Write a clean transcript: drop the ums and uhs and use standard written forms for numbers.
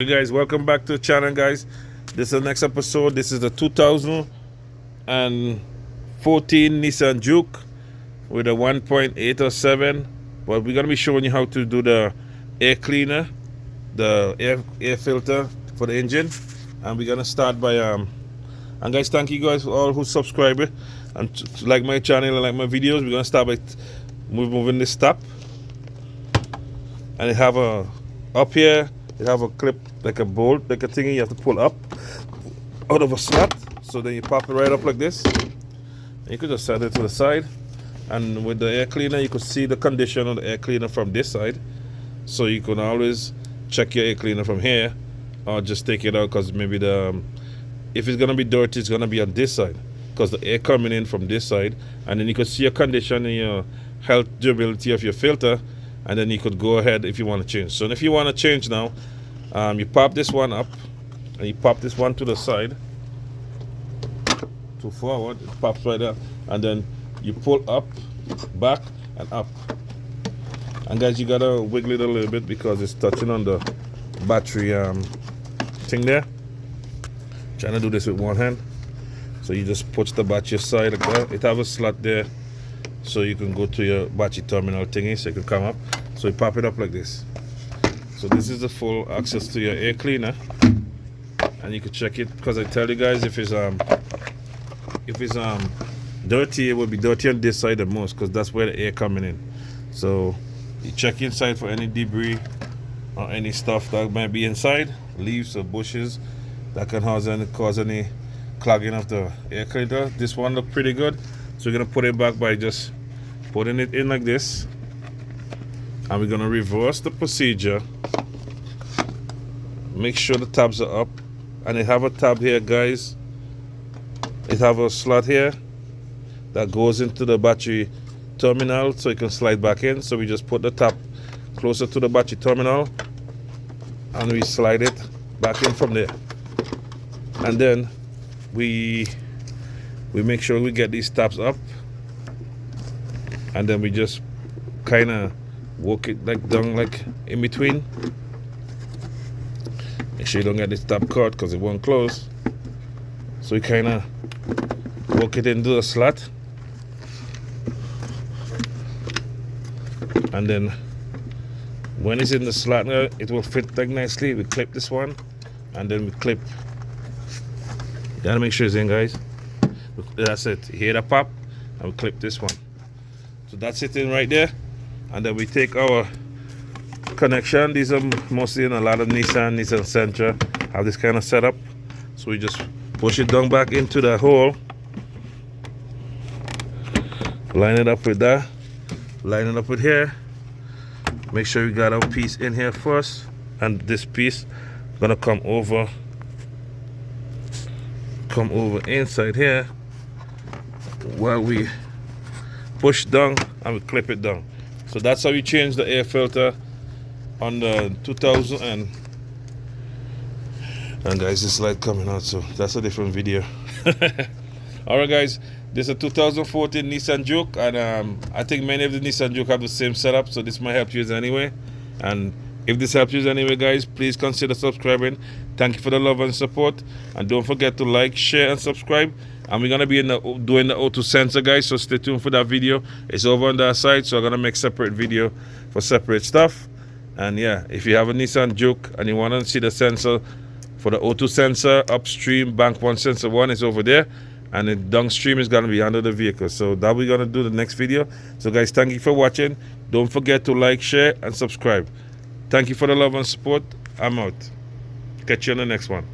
Hey guys, welcome back to the channel, guys. This is the next episode. This is the 2014 Nissan Juke with a 1.8 or 7. But we're gonna be showing you how to do the air cleaner, the air filter for the engine, and we're gonna start by and guys, thank you guys for all who subscribe and to like my channel and like my videos. We're gonna start by moving this top, and it have a up here. It have a clip like a bolt, like a thingy you have to pull up out of a slot. So then you pop it right up like this. And you could just set it to the side. And with the air cleaner, you could see the condition of the air cleaner from this side. So you can always check your air cleaner from here, or just take it out because maybe if it's gonna be dirty, it's gonna be on this side because the air coming in from this side. And then you could see your condition and your health durability of your filter. And then you could go ahead if you want to change. So if you want to change now, you pop this one up and you pop this one to the side, to forward, it pops right there, and then you pull up, back and up. And guys, you gotta wiggle it a little bit because it's touching on the battery thing there. Trying to do this with one hand. So you just push the battery aside like that. It have a slot there, so you can go to your battery terminal thingy, so you can come up. So you pop it up like this. So this is the full access to your air cleaner, and you can check it because I tell you guys if it's dirty, it will be dirty on this side the most because that's where the air coming in. So you check inside for any debris or any stuff that might be inside, leaves or bushes that can cause any clogging of the air cleaner. This one look pretty good. So we're gonna put it back by just putting it in like this, and we're gonna reverse the procedure. Make sure the tabs are up, and it have a tab here, guys. It have a slot here that goes into the battery terminal, so you can slide back in. So we just put the tab closer to the battery terminal, and we slide it back in from there. And then we make sure we get these tabs up, and then we just kind of work it like down, like in between. Make sure you don't get this tab caught because it won't close. So we kind of work it into the slot, and then when it's in the slot now, it will fit like nicely. We clip this one, and then we clip. You gotta make sure it's in, guys. That's it. You hear that pop, and we clip this one. So that's it in right there. And then we take our connection. These are mostly in a lot of Nissan Sentra have this kind of setup. So we just push it down back into the hole, line it up with that, line it up with here. Make sure you got our piece in here first, and this piece gonna come over inside here while we push down and we clip it down. So that's how you change the air filter on the 2000 and guys, this light coming out, so that's a different video. Alright guys, this is a 2014 Nissan Juke, and I think many of the Nissan Juke have the same setup, so this might help you anyway. And if this helps you anyway, guys, please consider subscribing. Thank you for the love and support, and don't forget to like, share and subscribe. And we're gonna be doing the O2 sensor, guys, so stay tuned for that video. It's over on that side, so I'm gonna make separate video for separate stuff. And yeah, if you have a Nissan Juke and you want to see the sensor for the O2 sensor, upstream bank 1 sensor 1 is over there, and the downstream is gonna be under the vehicle. So that we're gonna do the next video. So guys, thank you for watching. Don't forget to like, share and subscribe. Thank you for the love and support. I'm out. Catch you on the next one.